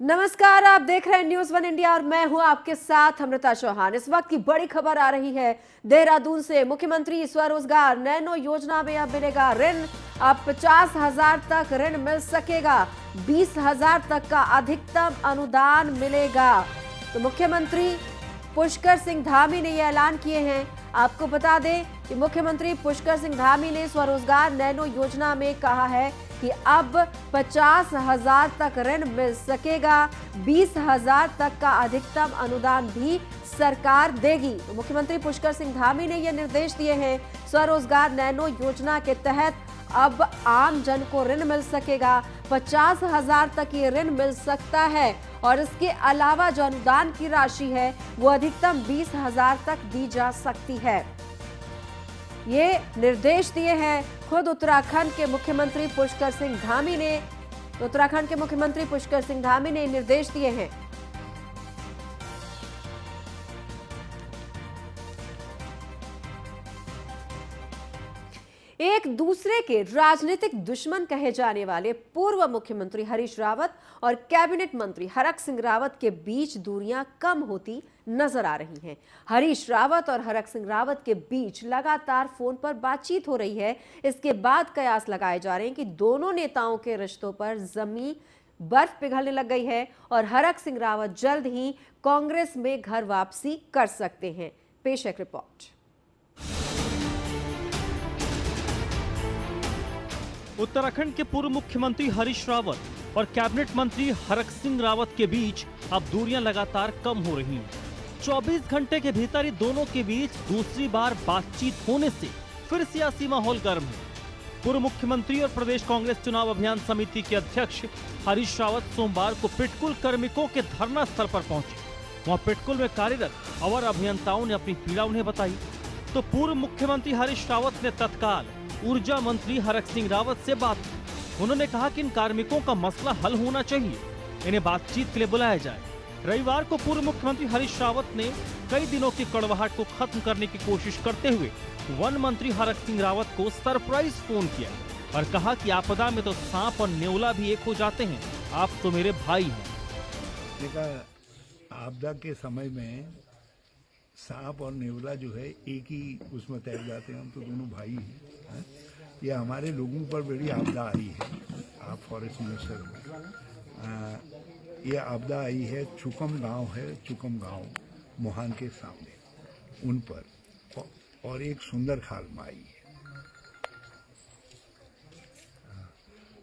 नमस्कार, आप देख रहे हैं न्यूज़ वन इंडिया और मैं हूं आपके साथ अमृता चौहान। इस वक्त की बड़ी खबर आ रही है देहरादून से। मुख्यमंत्री स्वरोजगार नैनो योजना में अब मिलेगा ऋण। अब 50,000 तक ऋण मिल सकेगा। 20,000 तक का अधिकतम अनुदान मिलेगा। तो मुख्यमंत्री पुष्कर सिंह धामी ने यह ऐलान किए हैं। आपको बता दें कि मुख्यमंत्री पुष्कर सिंह धामी ने स्वरोजगार नैनो योजना में कहा है कि अब 50,000 तक ऋण मिल सकेगा। 20,000 तक का अधिकतम अनुदान भी सरकार देगी। तो मुख्यमंत्री पुष्कर सिंह धामी ने यह निर्देश दिए हैं। स्वरोजगार नैनो योजना के तहत अब आम जन को ऋण मिल सकेगा। 50,000 तक ये ऋण मिल सकता है और इसके अलावा जो अनुदान की राशि है वो अधिकतम 20,000 तक दी जा सकती है। ये निर्देश दिए हैं खुद उत्तराखंड के मुख्यमंत्री पुष्कर सिंह धामी ने। उत्तराखंड के मुख्यमंत्री पुष्कर सिंह धामी ने निर्देश दिए हैं। एक दूसरे के राजनीतिक दुश्मन कहे जाने वाले पूर्व मुख्यमंत्री हरीश रावत और कैबिनेट मंत्री हरक सिंह रावत के बीच दूरियां कम होती नजर आ रही हैं। हरीश रावत और हरक सिंह रावत के बीच लगातार फोन पर बातचीत हो रही है। इसके बाद कयास लगाए जा रहे हैं कि दोनों नेताओं के रिश्तों पर जमी बर्फ पिघलने लग गई है और हरक सिंह रावत जल्द ही कांग्रेस में घर वापसी कर सकते हैं। पेश है रिपोर्ट। उत्तराखंड के पूर्व मुख्यमंत्री हरीश रावत और कैबिनेट मंत्री हरक सिंह रावत के बीच अब दूरियां लगातार कम हो रही हैं। 24 घंटे के भीतर ही दोनों के बीच दूसरी बार बातचीत होने से फिर सियासी माहौल गर्म है। पूर्व मुख्यमंत्री और प्रदेश कांग्रेस चुनाव अभियान समिति के अध्यक्ष हरीश रावत सोमवार को पिटकुल कार्मिकों के धरना स्थल पर पहुंचे। वहां पिटकुल में कार्यरत अवर अभियंताओं ने अपनी पीड़ा उन्हें बताई तो पूर्व मुख्यमंत्री हरीश रावत ने तत्काल ऊर्जा मंत्री हरक सिंह रावत से बात की। उन्होंने कहा कि इन कार्मिकों का मसला हल होना चाहिए, इन्हें बातचीत के लिए बुलाया जाए। रविवार को पूर्व मुख्यमंत्री हरीश रावत ने कई दिनों की कड़वाहट को खत्म करने की कोशिश करते हुए वन मंत्री हरक सिंह रावत को सरप्राइज फोन किया और कहा कि आपदा में तो सांप और नेवला भी एक हो जाते हैं, आप तो मेरे भाई हैं। देखा, आपदा के समय में सांप और नेवला जो है एक ही उसमें तैर जाते हैं। हम तो दोनों भाई हैं। ये हमारे लोगों पर बड़ी आपदा आई है। आप फॉरेस्ट मिनिस्टर हो। ये आपदा आई है, चुकम गांव है, चुकम गांव मोहान के सामने, उन पर और एक सुंदर खाल में आई है।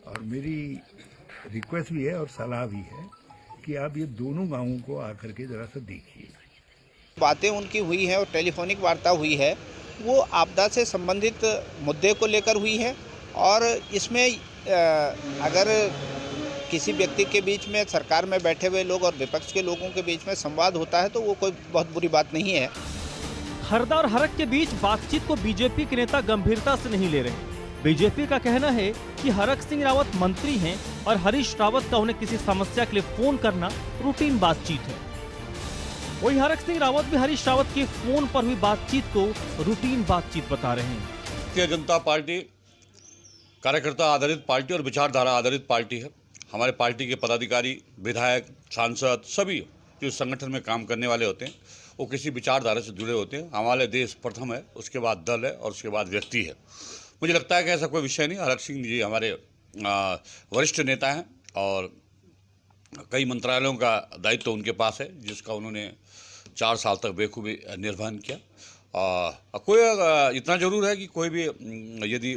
और मेरी रिक्वेस्ट भी है और सलाह भी है कि आप ये दोनों गांवों को आकर के जरा सा देखिए। बातें उनकी हुई है और टेलीफोनिक वार्ता हुई है, वो आपदा से संबंधित मुद्दे को लेकर हुई है। और इसमें अगर किसी व्यक्ति के बीच में सरकार में बैठे हुए लोग और विपक्ष के लोगों के बीच में संवाद होता है तो वो कोई बहुत बुरी बात नहीं है। हरदा और हरक के बीच बातचीत को बीजेपी के नेता गंभीरता से नहीं ले रहे। बीजेपी का कहना है कि हरक सिंह रावत मंत्री हैं और हरीश रावत का उन्हें किसी समस्या के लिए फोन करना रूटीन बातचीत है। वही हरक सिंह रावत भी हरीश रावत के फोन पर हुई बातचीत को रूटीन बातचीत बता रहे हैं। भारतीय जनता पार्टी कार्यकर्ता आधारित पार्टी और विचारधारा आधारित पार्टी है। हमारे पार्टी के पदाधिकारी, विधायक, सांसद सभी जो संगठन में काम करने वाले होते हैं वो किसी विचारधारा से जुड़े होते हैं। हमारे देश प्रथम है, उसके बाद दल है और उसके बाद व्यक्ति है। मुझे लगता है कि ऐसा कोई विषय नहीं। हरक सिंह जी हमारे वरिष्ठ नेता हैं और कई मंत्रालयों का दायित्व उनके पास है जिसका उन्होंने 4 साल तक बेखूबी निर्वहन किया। कोई इतना जरूर है कि कोई भी यदि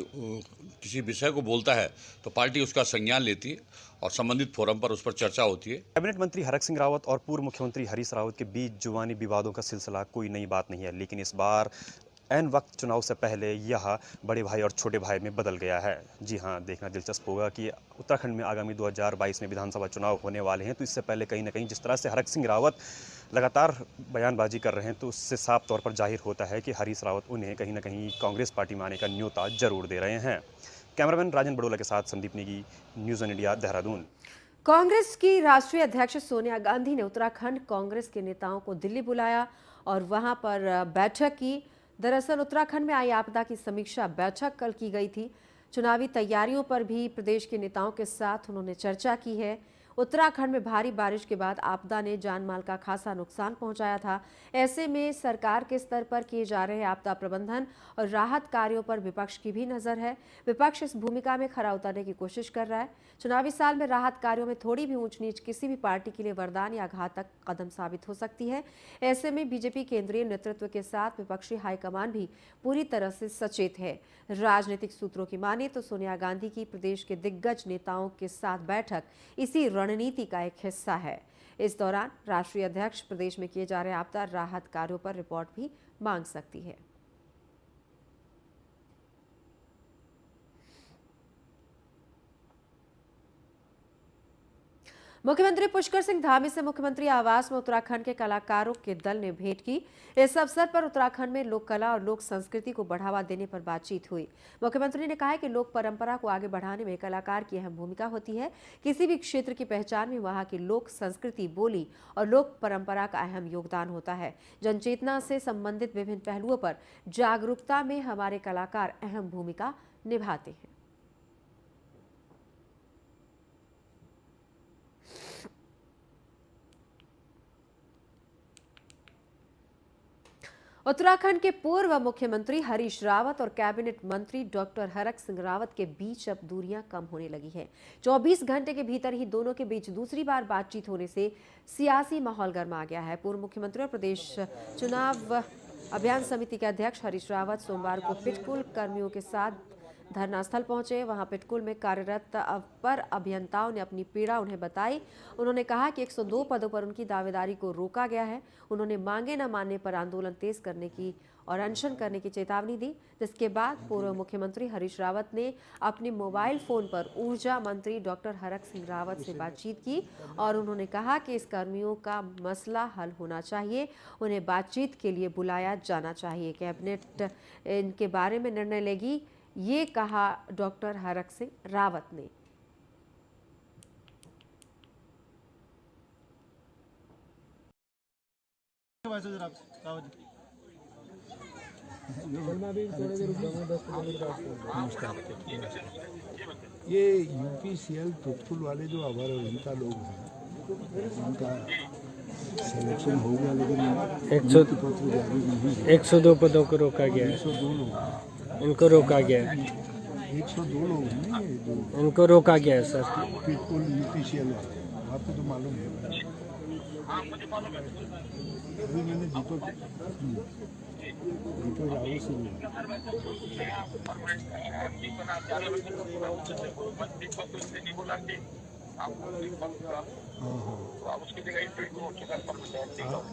किसी विषय को बोलता है तो पार्टी उसका संज्ञान लेती है और संबंधित फोरम पर उस पर चर्चा होती है। कैबिनेट मंत्री हरक सिंह रावत और पूर्व मुख्यमंत्री हरीश रावत के बीच जुबानी विवादों का सिलसिला कोई नई बात नहीं है, लेकिन इस बार ऐन वक्त चुनाव से पहले यह बड़े भाई और छोटे भाई में बदल गया है। जी हां, देखना दिलचस्प होगा कि उत्तराखंड में आगामी 2022 में विधानसभा चुनाव होने वाले हैं, तो इससे पहले कहीं ना कहीं जिस तरह से हरक सिंह रावत लगातार बयानबाजी कर रहे हैं तो उससे साफ तौर पर जाहिर होता है कि हरीश रावत उन्हें कहीं ना कहीं कांग्रेस पार्टी में आने का न्योता जरूर दे रहे हैं। कैमरामैन राजन बड़ोला के साथ Sandeep Negi, news one India, Dehradun. Congress की राष्ट्रीय अध्यक्ष सोनिया गांधी ने उत्तराखंड कांग्रेस के नेताओं को दिल्ली बुलाया और वहां पर बैठक की। दरअसल उत्तराखंड में आई आपदा की समीक्षा बैठक कल की गई थी। चुनावी तैयारियों पर भी प्रदेश के नेताओं के साथ उन्होंने चर्चा की है। उत्तराखंड में भारी बारिश के बाद आपदा ने जान माल का खासा नुकसान पहुंचाया था। ऐसे में सरकार के स्तर पर किए जा रहे आपदा प्रबंधन और राहत कार्यों पर विपक्ष की भी नजर है। विपक्ष इस भूमिका में खरा उतरने की कोशिश कर रहा है। चुनावी साल में राहत कार्यों में थोड़ी भी ऊंच नीच किसी भी पार्टी के लिए वरदान या घातक कदम साबित हो सकती है। ऐसे में बीजेपी केंद्रीय नेतृत्व के साथ विपक्षी हाईकमान भी पूरी तरह से सचेत है। राजनीतिक सूत्रों की माने तो सोनिया गांधी की प्रदेश के दिग्गज नेताओं के साथ बैठक इसी रणनीति का एक हिस्सा है। इस दौरान राष्ट्रीय अध्यक्ष प्रदेश में किए जा रहे आपदा राहत कार्यों पर रिपोर्ट भी मांग सकती है। मुख्यमंत्री पुष्कर सिंह धामी से मुख्यमंत्री आवास में उत्तराखंड के कलाकारों के दल ने भेंट की। इस अवसर पर उत्तराखंड में लोक कला और लोक संस्कृति को बढ़ावा देने पर बातचीत हुई। मुख्यमंत्री ने कहा कि लोक परंपरा को आगे बढ़ाने में कलाकार की अहम भूमिका होती है। किसी भी क्षेत्र की पहचान में वहां की लोक संस्कृति, बोली और लोक परंपरा का अहम योगदान होता है। जनचेतना से संबंधित विभिन्न पहलुओं पर जागरूकता में हमारे कलाकार अहम भूमिका निभाते हैं। उत्तराखंड के पूर्व मुख्यमंत्री हरीश रावत और कैबिनेट मंत्री डॉक्टर हरक सिंह रावत के बीच अब दूरियां कम होने लगी हैं। 24 घंटे के भीतर ही दोनों के बीच दूसरी बार बातचीत होने से सियासी माहौल गर्मा गया है। पूर्व मुख्यमंत्री और प्रदेश चुनाव अभियान समिति के अध्यक्ष हरीश रावत सोमवार को पिटकुल कर्मियों के साथ धरना स्थल पहुंचे। वहां पिटकुल में कार्यरत अपर अभियंताओं ने अपनी पीड़ा उन्हें बताई। उन्होंने कहा कि 102 पदों पर उनकी दावेदारी को रोका गया है। उन्होंने मांगे न मानने पर आंदोलन तेज करने की और अनशन करने की चेतावनी दी, जिसके बाद पूर्व मुख्यमंत्री हरीश रावत ने अपने मोबाइल फोन पर ऊर्जा मंत्री डॉक्टर हरक सिंह रावत से बातचीत की और उन्होंने कहा कि इस कर्मियों का मसला हल होना चाहिए, उन्हें बातचीत के लिए बुलाया जाना चाहिए। कैबिनेट इनके बारे में निर्णय लेगी, ये कहा डॉक्टर हरक सिंह रावत ने। ये यूपीसीएल तुतकुल वाले जो अवर अभियंता लोग हैं उनका सिलेक्शन हो गया, लेकिन 102 पदों को रोका गया है। 102 लोग, इनको रोका गया है। 102 लोग हैं ना, ये जो इनको रोका गया है सर। बिल्कुल यूपीसीएल वाले, आपको तो मालूम है। अभी मैंने दीपक रावत से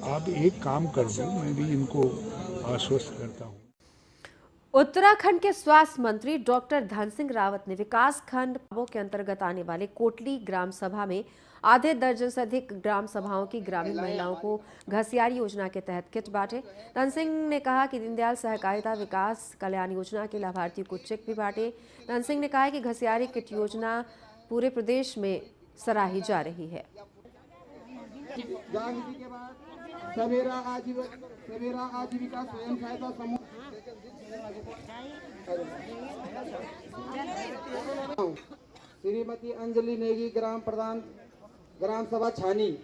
आप एक काम कर दो, मैं भी इनको आश्वस्त करता हूँ। उत्तराखंड के स्वास्थ्य मंत्री डॉक्टर धन सिंह रावत ने विकास खंड के अंतर्गत आने वाले कोटली ग्राम सभा में आधे दर्जन से अधिक ग्राम सभाओं की ग्रामीण महिलाओं को घसियारी योजना के तहत किट बांटे। धन सिंह ने कहा कि दीनदयाल सहकारिता विकास कल्याण योजना के लाभार्थियों को चेक भी बांटे। धन सिंह ने कहा कि घसियारी किट योजना पूरे प्रदेश में सराही जा रही है। सवेरा आजीविका स्वयं सहायता समूह श्रीमती अंजलि नेगी ग्राम प्रधान ग्राम सभा छानी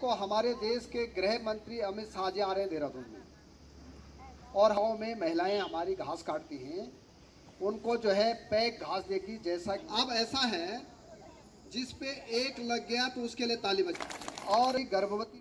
को हमारे देश के गृह मंत्री अमित शाह जी आ रहे हैं देहरादून में और गाँव में महिलाएं हमारी घास काटती हैं, उनको जो है पैक घास देगी। जैसा अब ऐसा है जिस पे एक लग गया तो उसके लिए ताली बजाई। और गर्भवती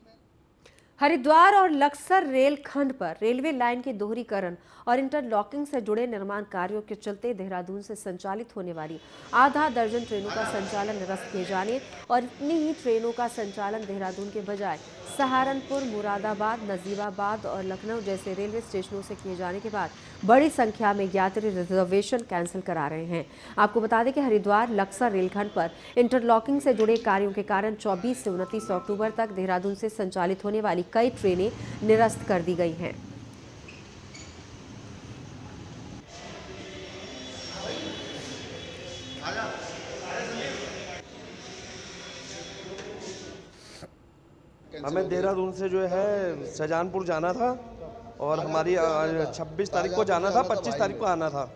हरिद्वार और लक्सर रेल खंड पर रेलवे लाइन के दोहरीकरण और इंटरलॉकिंग से जुड़े निर्माण कार्यों के चलते देहरादून से संचालित होने वाली आधा दर्जन ट्रेनों का संचालन निरस्त किए जाने और इतनी ही ट्रेनों का संचालन देहरादून के बजाय सहारनपुर, मुरादाबाद, नजीबाबाद और लखनऊ जैसे रेलवे स्टेशनों से किए जाने के बाद बड़ी संख्या में यात्री रिजर्वेशन कैंसिल करा रहे हैं। आपको बता दें कि हरिद्वार लक्सर रेलखंड पर इंटरलॉकिंग से जुड़े कार्यों के कारण 24 से 29 अक्टूबर तक देहरादून से संचालित होने वाली कई ट्रेनें निरस्त कर दी गई हैं। हमें देहरादून से जो है शाहजहांपुर जाना था और हमारी 26 तारीख को जाना था, 25 तारीख को आना था।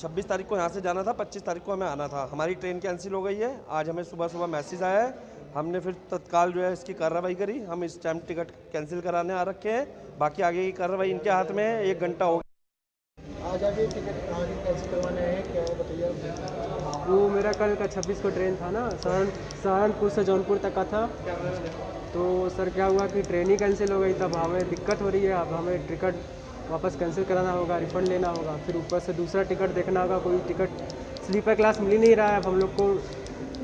26 तारीख को यहाँ से जाना था, 25 तारीख को हमें आना था। हमारी ट्रेन कैंसिल हो गई है। आज हमें सुबह सुबह मैसेज आया है, हमने फिर तत्काल जो है इसकी कार्रवाई करी। हम इस टाइम टिकट कैंसिल कराने आ रखे हैं, बाकी आगे की कार्रवाई इनके हाथ में है। 1 घंटा हो गया। आज आगे टिकट आगे कैंसिल करवाने हैं, क्या है बताइए। वो मेरा कल का 26 को ट्रेन था ना, सहारनपुर से जौनपुर तक का था। तो सर क्या हुआ कि ट्रेन ही कैंसिल हो गई, तब हमें दिक्कत हो रही है। अब हमें टिकट वापस कैंसिल कराना होगा, रिफंड लेना होगा, फिर ऊपर से दूसरा टिकट देखना होगा। कोई टिकट स्लीपर क्लास मिल ही नहीं रहा है, अब हम लोग को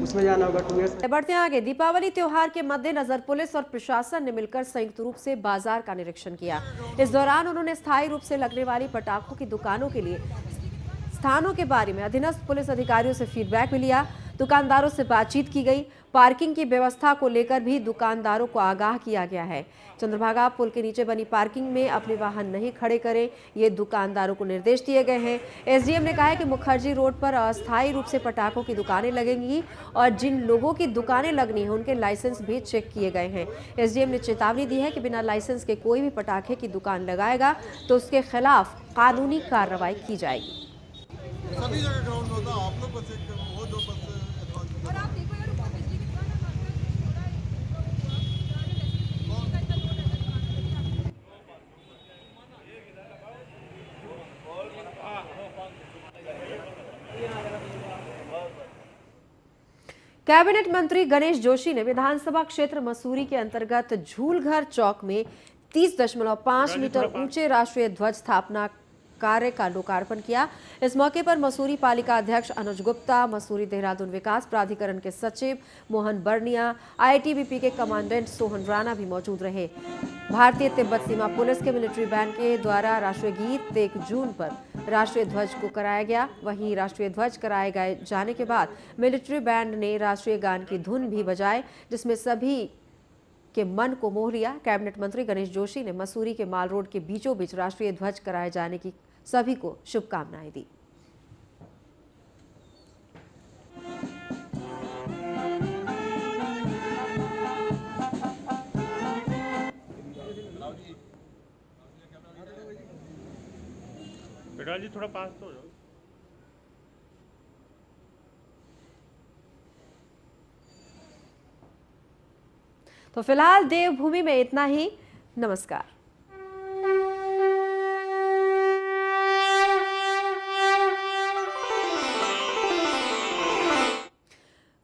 उसमें जाना होगा 2 ईयर्स। बढ़ते हैं आगे। दीपावली त्योहार के मद्देनजर पुलिस और प्रशासन ने मिलकर संयुक्त रूप से बाजार का निरीक्षण किया। इस दौरान उन्होंने स्थायी रूप से लगने वाली पटाखों की दुकानों के लिए स्थानों के बारे में अधीनस्थ पुलिस अधिकारियों से फीडबैक भी लिया। दुकानदारों से बातचीत की गई। पार्किंग की व्यवस्था को लेकर भी दुकानदारों को आगाह किया गया है। चंद्रभागा पुल के नीचे बनी पार्किंग में अपने वाहन नहीं खड़े करें, ये दुकानदारों को निर्देश दिए गए हैं। एसडीएम ने कहा है कि मुखर्जी रोड पर अस्थायी रूप से पटाखों की दुकानें लगेंगी और जिन लोगों की दुकानें लगनी है उनके लाइसेंस भी चेक किए गए हैं। एसडीएम ने चेतावनी दी है कि बिना लाइसेंस के कोई भी पटाखे की दुकान लगाएगा तो उसके खिलाफ कानूनी कार्रवाई की जाएगी। सभी जगह ग्राउंड में होता, आप लोग बस एक वो जो बस और आप देखो यार ऊपर बिजली की दुकान में कैबिनेट मंत्री गणेश जोशी ने विधानसभा क्षेत्र मसूरी के अंतर्गत झूलघर चौक में 30.5 मीटर ऊंचे राष्ट्रीय ध्वज स्थापना कार्य का लोकार्पण किया। इस मौके पर मसूरी पालिका अध्यक्ष अनुज गुप्ता, मसूरी देहरादून विकास प्राधिकरण के सचिव मोहन बर्निया, आईटीबीपी के कमांडेंट सोहन राणा भी मौजूद रहे। भारतीय तिब्बत सीमा पुलिस के मिलिट्री बैंड के द्वारा राष्ट्रीय गीत 1 जून पर राष्ट्रीय ध्वज को कराया गया। वहीं राष्ट्रीय ध्वज कराए गए जाने के बाद मिलिट्री बैंड ने राष्ट्रीय गान की धुन भी बजाए, जिसमें सभी के मन को मोह लिया। कैबिनेट मंत्री गणेश जोशी ने मसूरी के माल रोड के बीचों बीच राष्ट्रीय ध्वज कराए जाने की सभी को शुभकामनाएं दी। बेटा जी थोड़ा पास तो हो जाओ। तो फिलहाल देवभूमि में इतना ही। नमस्कार।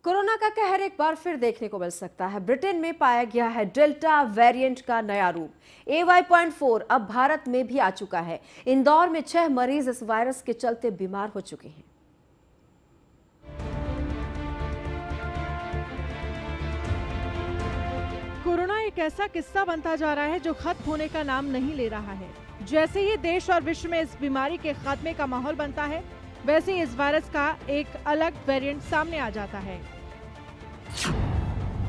कोरोना का कहर एक बार फिर देखने को मिल सकता है। ब्रिटेन में पाया गया है डेल्टा वेरिएंट का नया रूप। AY.4 अब भारत में भी आ चुका है। इंदौर में 6 मरीज इस वायरस के चलते बीमार हो चुके हैं। कोरोना एक ऐसा किस्सा बनता जा रहा है जो खत्म होने का नाम नहीं ले रहा है। जैसे ही देश और विश्व में इस बीमारी के खात्मे का माहौल बनता है, वैसे ही इस वायरस का एक अलग वेरिएंट सामने आ जाता है।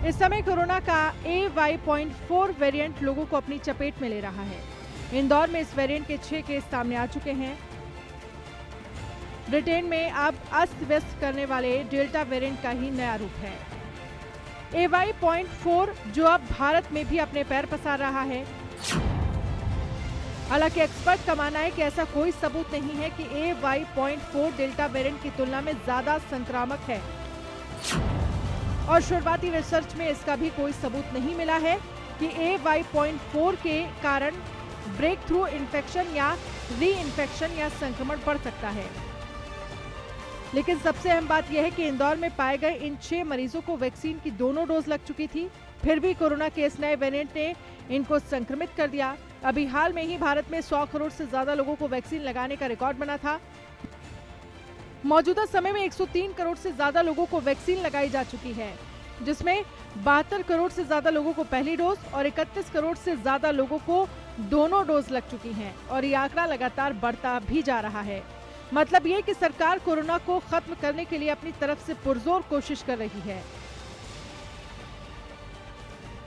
इस समय कोरोना का AY.4 वेरिएंट लोगों को अपनी चपेट में ले रहा है। इंदौर में इस वेरिएंट के 6 केस सामने आ चुके हैं। ब्रिटेन में अब अस्त व्यस्त करने वाले डेल्टा वेरिएंट का ही नया रूप है। AY.4 जो अब भारत में भी अपने पैर पसार रहा है। हालांकि एक्सपर्ट का मानना है कि ऐसा कोई सबूत नहीं है कि AY.4 डेल्टा वेरिएंट की तुलना में ज्यादा संक्रामक है और शुरुआती रिसर्च में इसका भी कोई सबूत नहीं मिला है कि AY.4 के कारण ब्रेक थ्रू इन्फेक्शन या री इन्फेक्शन या संक्रमण बढ़ सकता है। लेकिन सबसे अहम बात यह है कि इंदौर में पाए गए इन 6 मरीजों को वैक्सीन की दोनों डोज लग चुकी थी, फिर भी कोरोना के इस नए वेरिएंट ने इनको संक्रमित कर दिया। अभी हाल में ही भारत में 100 करोड़ से ज्यादा लोगों को वैक्सीन लगाने का रिकॉर्ड बना था। मौजूदा समय में 103 करोड़ से ज्यादा लोगों को वैक्सीन लगाई जा चुकी है, जिसमें 72 करोड़ से ज्यादा लोगों को पहली डोज और 31 करोड़ से ज्यादा लोगों को दोनों डोज लग चुकी हैं और ये आंकड़ा लगातार बढ़ता भी जा रहा है। मतलब ये कि सरकार कोरोना को खत्म करने के लिए अपनी तरफ से पुरजोर कोशिश कर रही है।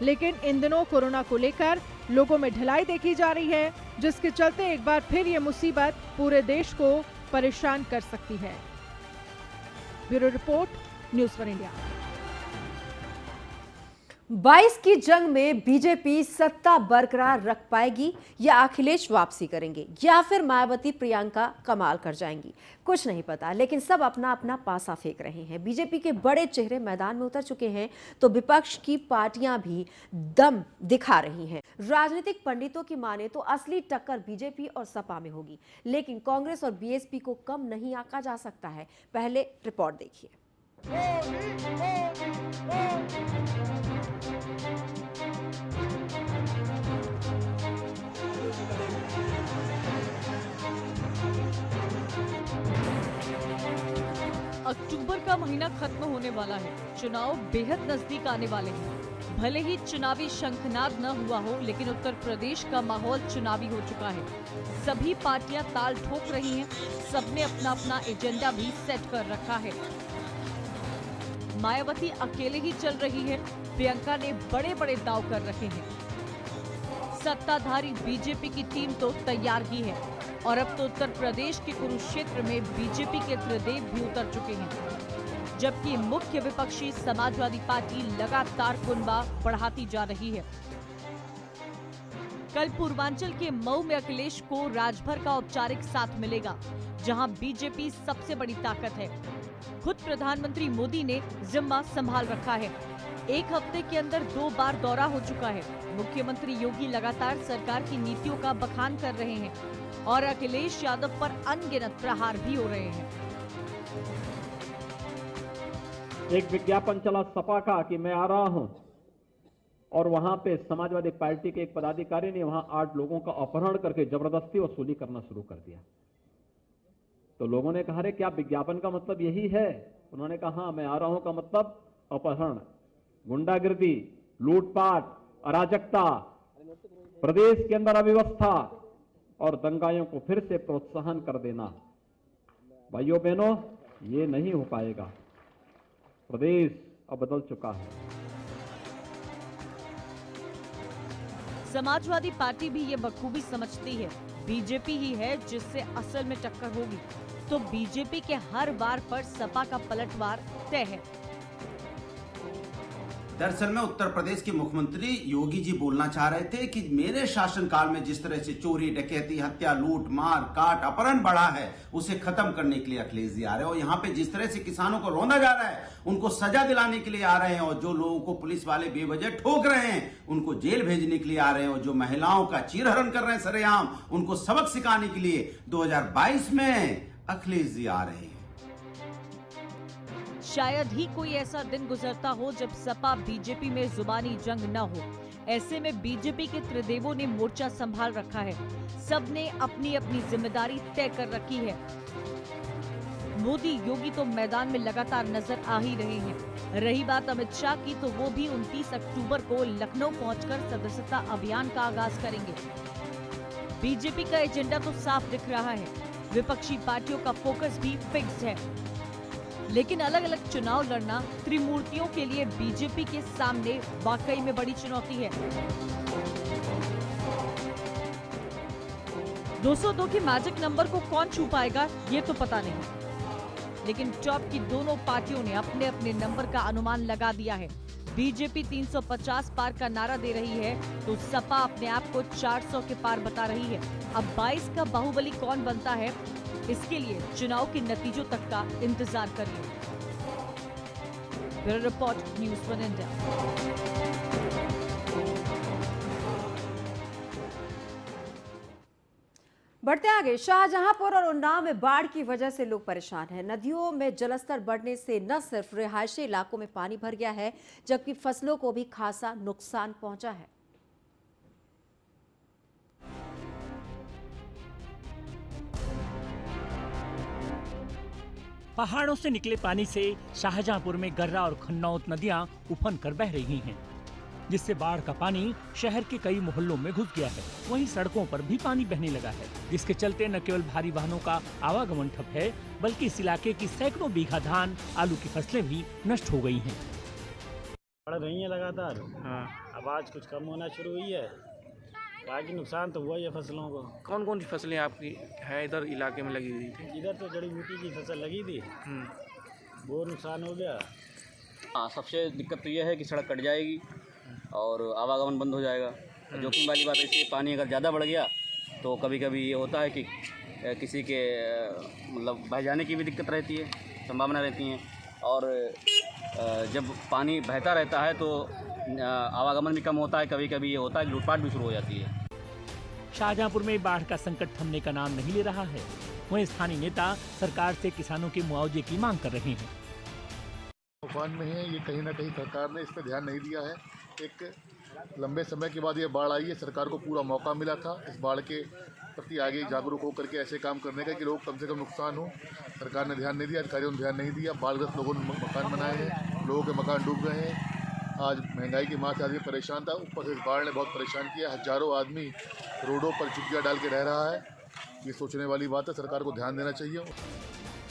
लेकिन इन दिनों कोरोना को लेकर लोगों में ढिलाई देखी जा रही है, जिसके चलते एक बार फिर ये मुसीबत पूरे देश को परेशान कर सकती है। Bureau report, news 1 India. 22 की जंग में बीजेपी सत्ता बरकरार रख पाएगी या अखिलेश वापसी करेंगे या फिर मायावती प्रियंका कमाल कर जाएंगी, कुछ नहीं पता। लेकिन सब अपना अपना पासा फेंक रहे हैं। बीजेपी के बड़े चेहरे मैदान में उतर चुके हैं तो विपक्ष की पार्टियां भी दम दिखा रही हैं। राजनीतिक पंडितों की माने तो असली टक्कर बीजेपी और सपा में होगी, लेकिन कांग्रेस और बीएसपी को कम नहीं आंका जा सकता है। पहले रिपोर्ट देखिए। अक्टूबर का महीना खत्म होने वाला है। चुनाव बेहद नजदीक आने वाले हैं। भले ही चुनावी शंखनाद न हुआ हो, लेकिन उत्तर प्रदेश का माहौल चुनावी हो चुका है। सभी पार्टियां ताल ठोक रही हैं। सबने अपना अपना एजेंडा भी सेट कर रखा है। मायावती अकेले ही चल रही है। प्रियंका ने बड़े बड़े दांव कर रखे हैं। सत्ताधारी बीजेपी की टीम तो तैयार ही है और अब तो उत्तर प्रदेश के कुरुक्षेत्र में बीजेपी के त्रिदेव भी उतर चुके हैं, जबकि मुख्य विपक्षी समाजवादी पार्टी लगातार कुनबा बढ़ाती जा रही है। कल पूर्वांचल के मऊ में अखिलेश को राजभर का औपचारिक साथ मिलेगा, जहां बीजेपी सबसे बड़ी ताकत है। खुद प्रधानमंत्री मोदी ने जिम्मा संभाल रखा है। एक हफ्ते के अंदर 2 बार दौरा हो चुका है। मुख्यमंत्री योगी लगातार सरकार की नीतियों का बखान कर रहे हैं और अखिलेश यादव पर अनगिनत प्रहार भी हो रहे हैं। एक विज्ञापन चला सपा का कि मैं आ रहा हूं, और वहां पे समाजवादी पार्टी के एक पदाधिकारी ने वहां 8 लोगों का अपहरण करके जबरदस्ती वसूली करना शुरू कर दिया। तो लोगों ने कहा, अरे क्या विज्ञापन का मतलब यही है? उन्होंने कहा, हाँ, मैं आ रहा हूं का मतलब अपहरण, गुंडागिर्दी, लूटपाट, अराजकता, प्रदेश के अंदर अव्यवस्था और दंगाइयों को फिर से प्रोत्साहन कर देना। भाइयों बहनों, ये नहीं हो पाएगा। प्रदेश अब बदल चुका है। समाजवादी पार्टी भी ये बखूबी समझती है। बीजेपी ही है जिससे असल में टक्कर होगी, तो बीजेपी के हर बार पर सपा का पलटवार तय है। दरअसल में उत्तर प्रदेश के मुख्यमंत्री योगी जी बोलना चाह रहे थे कि मेरे शासनकाल में जिस तरह से चोरी, डकैती, हत्या, लूट, मार, काट, अपहरण बढ़ा है, उसे खत्म करने के लिए अखिलेश जी आ रहे हैं। और यहाँ पे जिस तरह से किसानों को रौंदा जा रहा है, उनको सजा दिलाने के लिए आ रहे हैं। और जो लोगों को पुलिस वाले बेवजह ठोक रहे हैं, उनको जेल भेजने के लिए आ रहे हैं। और जो महिलाओं का चीरहरण कर रहे हैं सरेआम, उनको सबक सिखाने के लिए 2022 में अखिलेश जी आ रहे हैं। शायद ही कोई ऐसा दिन गुजरता हो जब सपा बीजेपी में जुबानी जंग न हो। ऐसे में बीजेपी के त्रिदेवों ने मोर्चा संभाल रखा है। सबने अपनी अपनी जिम्मेदारी तय कर रखी है। मोदी, योगी तो मैदान में लगातार नजर आ ही रहे हैं। रही बात अमित शाह की, तो वो भी 29 अक्टूबर को लखनऊ पहुंचकर सदस्यता अभियान का आगाज करेंगे। बीजेपी का एजेंडा तो साफ दिख रहा है। विपक्षी पार्टियों का फोकस भी फिक्स है, लेकिन अलग अलग चुनाव लड़ना त्रिमूर्तियों के लिए बीजेपी के सामने वाकई में बड़ी चुनौती है। 202 की मैजिक नंबर को कौन छू पाएगा, ये तो पता नहीं, लेकिन टॉप की दोनों पार्टियों ने अपने अपने नंबर का अनुमान लगा दिया है। बीजेपी 350 पार का नारा दे रही है, तो सपा अपने आप को 400 के पार बता रही है। अब 22 का बाहुबली कौन बनता है, इसके लिए चुनाव के नतीजों तक का इंतजार करिए। Bureau report, news 1 India. बढ़ते आगे, शाहजहांपुर और उन्नाव में बाढ़ की वजह से लोग परेशान हैं। नदियों में जलस्तर बढ़ने से न सिर्फ रिहायशी इलाकों में पानी भर गया है, जबकि फसलों को भी खासा नुकसान पहुंचा है। पहाड़ों से निकले पानी से शाहजहांपुर में गर्रा और खन्नौत नदियां उफन कर बह रही हैं, जिससे बाढ़ का पानी शहर के कई मोहल्लों में घुस गया है। वहीं सड़कों पर भी पानी बहने लगा है, जिसके चलते न केवल भारी वाहनों का आवागमन ठप है, बल्कि इस इलाके की सैकड़ों बीघा धान, आलू की फसलें भी नष्ट हो गई हैं। बढ़ रही है लगातार। अब आज कुछ कम होना शुरू हुई है, बाकी नुकसान तो हुआ ही है फसलों को। कौन कौन सी फसलें आपकी है इधर इलाके में लगी हुई थी? इधर तो जड़ी बूटी की फसल लगी थी, वो नुकसान हो गया। हाँ, सबसे दिक्कत तो यह है कि सड़क कट जाएगी, और आवागमन बंद हो जाएगा। जोखिम वाली बात ऐसी है, पानी अगर ज़्यादा बढ़ गया तो कभी कभी ये होता है कि किसी के मतलब बह जाने की भी दिक्कत रहती है, संभावना रहती है। और जब पानी बहता रहता है तो आवागमन भी कम होता है, कभी कभी ये होता है कि लूटपाट भी शुरू हो जाती है। शाहजहांपुर में बाढ़ का संकट थमने का नाम नहीं ले रहा है। वहीं स्थानीय नेता सरकार से किसानों के मुआवजे की मांग कर रहे हैं। तूफान में है, ये कहीं ना कहीं सरकार ने इस पर ध्यान नहीं दिया है। एक लंबे समय के बाद ये बाढ़ आई है, सरकार को पूरा मौका मिला था इस बाढ़ के प्रति आगे जागरूक होकर के ऐसे काम करने का कि लोग कम से कम नुकसान हो। सरकार ने ध्यान नहीं दिया, अधिकारियों ने ध्यान नहीं दिया। बाढ़ग्रस्त लोगों ने मकान बनाए हैं, लोगों के मकान डूब गए हैं। आज महंगाई की मार से आदमी परेशान था, ऊपर से इस बाढ़ ने बहुत परेशान किया। हजारों आदमी रोडों पर चुटिया डाल के रह रहा है। ये सोचने वाली बात है, सरकार को ध्यान देना चाहिए।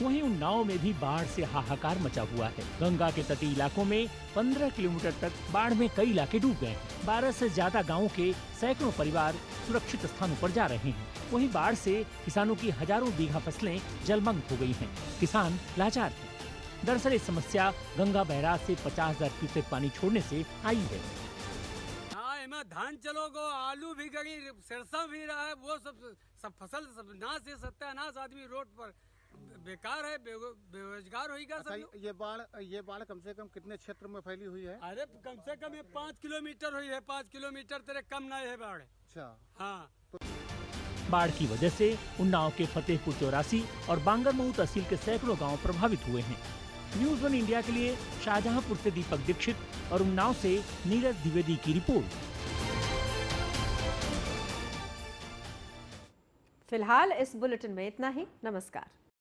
वहीं उन्नाव में भी बाढ़ से हाहाकार मचा हुआ है। गंगा के तटीय इलाकों में 15 किलोमीटर तक बाढ़ में कई इलाके डूब गए हैं। 12 से ज्यादा गाँव के सैकड़ों परिवार सुरक्षित स्थानों पर जा रहे हैं। वहीं बाढ़ से किसानों की हजारों बीघा फसलें जलमग्न हो गई हैं। किसान लाचार हैं। दरअसल ये समस्या गंगा बैराज से 50,000 क्यूसेक पानी छोड़ने से आई है। धान चलोगो, आलू भी गई, सरसों भी रहा है, वो सब फसल सब नाश है, सत्यानाश। आदमी रोड पर बेकार है, बेरोजगार होगा सब। ये बाढ़ कम से कम कितने क्षेत्र में फैली हुई है? अरे कम से कम ये 5 किलोमीटर हुई है। 5 किलोमीटर तेरे कम नहीं है बाढ़। अच्छा, हाँ। बाढ़ की वजह से उन्नाव के फतेहपुर 84 और बांगरमऊ तहसील के सैकड़ों गांव प्रभावित हुए हैं। न्यूज़ 1 इंडिया के लिए शाहजहांपुर से दीपक दीक्षित और उन्नाव से नीरज द्विवेदी की रिपोर्ट। फिलहाल इस बुलेटिन में इतना ही। नमस्कार।